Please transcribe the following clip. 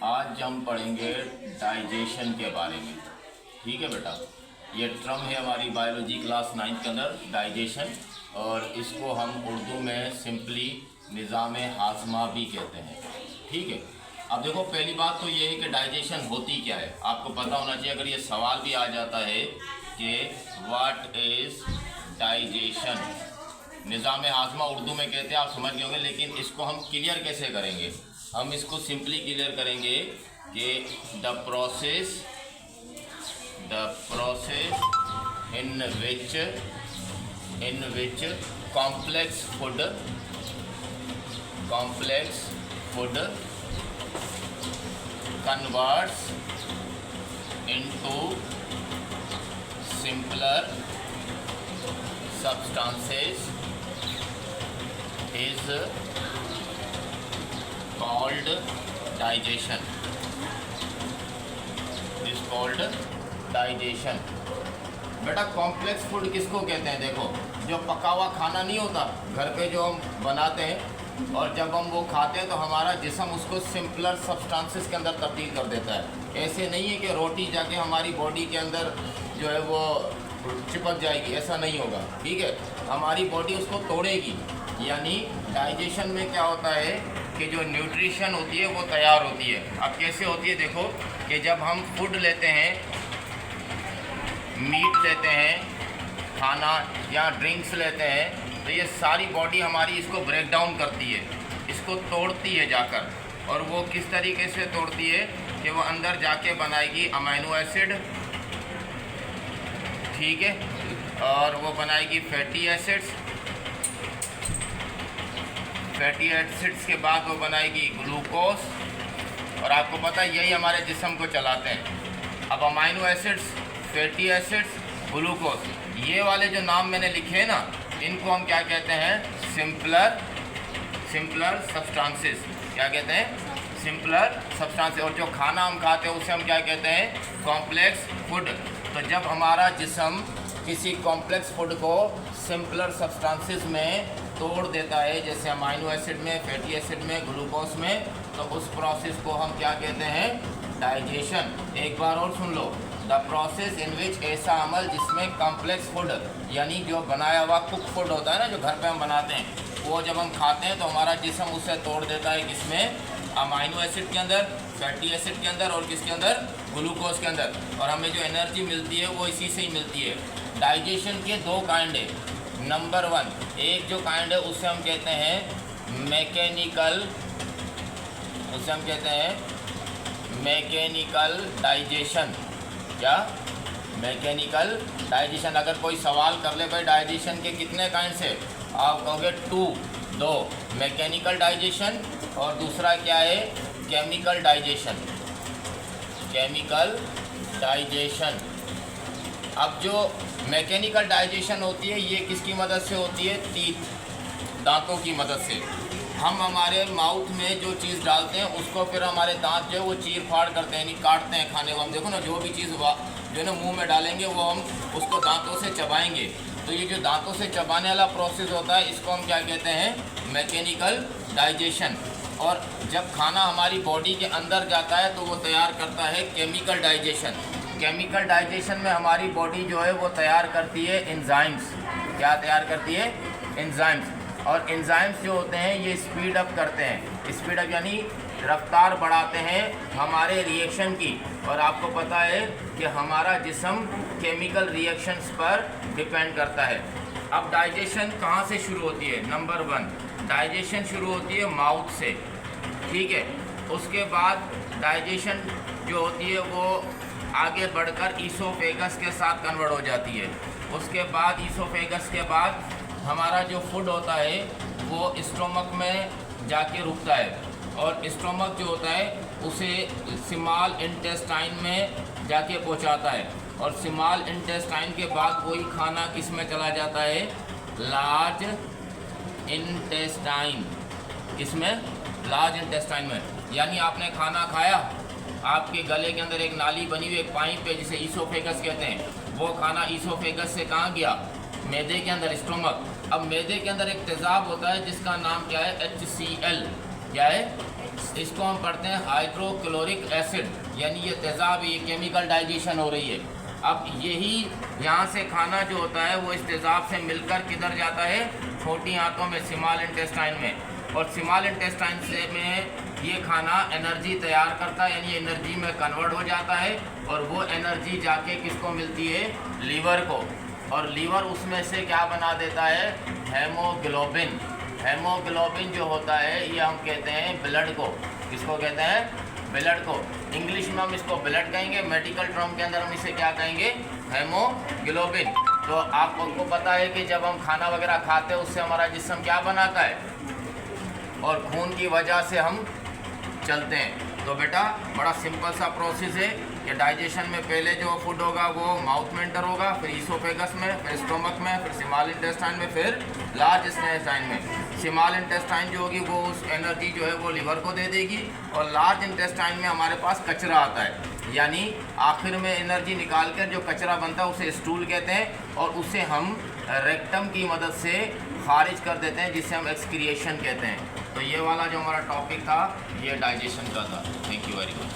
आज हम पढ़ेंगे डाइजेशन के बारे में। ठीक है बेटा, ये टर्म है हमारी बायोलॉजी क्लास 9 के अंदर, डाइजेशन, और इसको हम उर्दू में सिंपली निज़ाम हाज़मा भी कहते हैं। ठीक है, अब देखो पहली बात तो ये है कि डाइजेशन होती क्या है, आपको पता होना चाहिए। अगर ये सवाल भी आ जाता है कि व्हाट इज़ डाइजेशन, निज़ाम हाज़मा उर्दू में कहते हैं, आप समझ गए होंगे, लेकिन इसको हम क्लियर कैसे करेंगे? हम इसको सिंपली क्लियर करेंगे कि the process in which complex food converts into simpler substances is called digestion. बेटा कॉम्प्लेक्स फूड किसको कहते हैं? देखो, जो पका हुआ खाना नहीं होता घर पे जो हम बनाते हैं, और जब हम वो खाते हैं तो हमारा जिस्म उसको सिंपलर सब्सटेंसेस के अंदर तब्दील कर देता है। ऐसे नहीं है कि रोटी जाके हमारी बॉडी के अंदर जो है वो चिपक जाएगी, ऐसा नहीं होगा। ठीक है, हमारी बॉडी उसको तोड़ेगी। यानी डाइजेशन में क्या होता है कि जो न्यूट्रिशन होती है वो तैयार होती है। अब कैसे होती है? देखो कि जब हम फूड लेते हैं, मीट लेते हैं, खाना या ड्रिंक्स लेते हैं, तो ये सारी बॉडी हमारी इसको ब्रेक डाउन करती है, इसको तोड़ती है जाकर। और वो किस तरीके से तोड़ती है कि वो अंदर जाके बनाएगी अमीनो एसिड, ठीक है, और वो बनाएगी फैटी एसिड्स के बाद वो बनाएगी ग्लूकोज, और आपको पता है यही हमारे जिस्म को चलाते हैं। अब amino acids, fatty acids, glucose, ये वाले जो नाम मैंने लिखे हैं ना, इनको हम क्या कहते हैं? Simpler substances. क्या कहते हैं? Simpler substances. और जो खाना हम खाते हैं उसे हम क्या कहते हैं? Complex food. तो जब हमारा जिस्म किसी कॉम्प्लेक्स फूड को सिंपलर सब्सटेंसेस में तोड़ देता है, जैसे अमीनो एसिड में, फैटी एसिड में, ग्लूकोज में, तो उस प्रोसेस को हम क्या कहते हैं? डाइजेशन। एक बार और सुन लो, द प्रोसेस इन विच, ऐसा अमल जिसमें कॉम्प्लेक्स फूड यानी जो बनाया हुआ कुक फूड होता है ना, जो घर पे हम बनाते हैं, वो जब हम खाते हैं तो हमारा जिस्म उसे तोड़ देता है। किसमें? अमीनो एसिड के अंदर, फैटी एसिड के अंदर, और किसके अंदर? ग्लूकोज के अंदर। और हमें जो एनर्जी मिलती है वो इसी से ही मिलती है। डाइजेशन के दो काइंड है। नंबर 1, एक जो काइंड है उसे हम कहते हैं मैकेनिकल, उसे हम कहते हैं मैकेनिकल डाइजेशन। क्या? Mechanical digestion. अगर कोई सवाल कर ले भाई डाइजेशन के कितने काइंड से, आप कहोगे 2 मैकेनिकल डाइजेशन, और दूसरा क्या है? Chemical digestion. अब जो मैकेनिकल डाइजेशन होती है ये किसकी मदद से होती है? टीथ, दांतों की मदद से। हम हमारे माउथ में जो चीज़ डालते हैं उसको फिर हमारे दांत जो है वो चीर फाड़ करते हैं, यानी काटते हैं खाने को। हम देखो ना, जो भी चीज़ जो है ना मुँह में डालेंगे वो हम उसको दांतों से चबाएंगे। तो ये जो दांतों से चबाने वाला प्रोसेस होता है इसको हम क्या कहते हैं? Mechanical digestion. और जब खाना हमारी बॉडी के अंदर जाता है तो वो तैयार करता है केमिकल डाइजेशन। केमिकल डाइजेशन में हमारी बॉडी जो है वो तैयार करती है एंजाइम्स। क्या तैयार करती है? एंजाइम्स। और एंजाइम्स जो होते हैं ये स्पीड अप करते हैं। स्पीड अप यानी रफ्तार बढ़ाते हैं हमारे रिएक्शन की। और आपको पता है कि हमारा जिस्म केमिकल रिएक्शंस पर डिपेंड करता है। अब डाइजेशन कहाँ से शुरू होती है? नंबर 1, डाइजेशन शुरू होती है माउथ से। ठीक है, उसके बाद डाइजेशन जो होती है वो आगे बढ़कर ईसोफेगस के साथ कन्वर्ट हो जाती है। उसके बाद ईसोफेगस के बाद हमारा जो फूड होता है वो स्टोमक में जाके रुकता है, और स्टोमक जो होता है उसे स्मॉल इंटेस्टाइन में जाके पहुंचाता है, और स्मॉल इंटेस्टाइन के बाद वही खाना किस में चला जाता है? Large intestine. किसमें? लार्ज इंटेस्टाइन में। यानी आपने खाना खाया, आपके गले के अंदर एक नाली बनी हुई, एक पाइप है जिसे ईसोफेगस कहते हैं। वो खाना ईसोफेगस से कहाँ गया? मैदे के अंदर, स्टोमक। अब मैदे के अंदर एक तेज़ाब होता है जिसका नाम क्या है? HCl। क्या है? इसको हम पढ़ते हैं हाइड्रोक्लोरिक एसिड, यानी ये तेज़ाब, ये केमिकल डाइजेशन हो रही है। अब यही यहाँ से खाना जो होता है वो इस तेज़ाब से मिलकर किधर जाता है, छोटी आंतों में, स्मॉल इंटेस्टाइन में, और स्मॉल इंटेस्टाइन से में ये खाना एनर्जी तैयार करता है, यानी एनर्जी में कन्वर्ट हो जाता है, और वो एनर्जी जाके किसको मिलती है, लीवर को, और लीवर उसमें से क्या बना देता है, हेमोग्लोबिन। हेमोग्लोबिन जो होता है ये हम कहते हैं ब्लड को, किसको कहते हैं, ब्लड को। इंग्लिश में हम इसको ब्लड कहेंगे, मेडिकल टर्म के अंदर हम इसे क्या कहेंगे, हेमोग्लोबिन। तो आपको पता है कि जब हम खाना वगैरह खाते हैं उससे हमारा जिस्म क्या बनाता है, और खून की वजह से हम चलते हैं। तो बेटा बड़ा सिंपल सा प्रोसेस है कि डाइजेशन में पहले जो फूड होगा वो माउथ में एंटर होगा, फिर ईसोफेगस में, फिर स्टोमक में, फिर स्मॉल इंटेस्टाइन में, फिर लार्ज इंटेस्टाइन में। स्मॉल इंटेस्टाइन जो होगी वो उस एनर्जी जो है वो लिवर को दे देगी, और लार्ज इंटेस्टाइन में हमारे पास कचरा आता है, यानी आखिर में एनर्जी निकाल कर जो कचरा बनता है उसे स्टूल कहते हैं, और उसे हम रेक्टम की मदद से खारिज कर देते हैं, जिसे हम एक्सक्रिएशन कहते हैं। तो ये वाला जो हमारा टॉपिक था ये डाइजेशन का था। Thank you very much.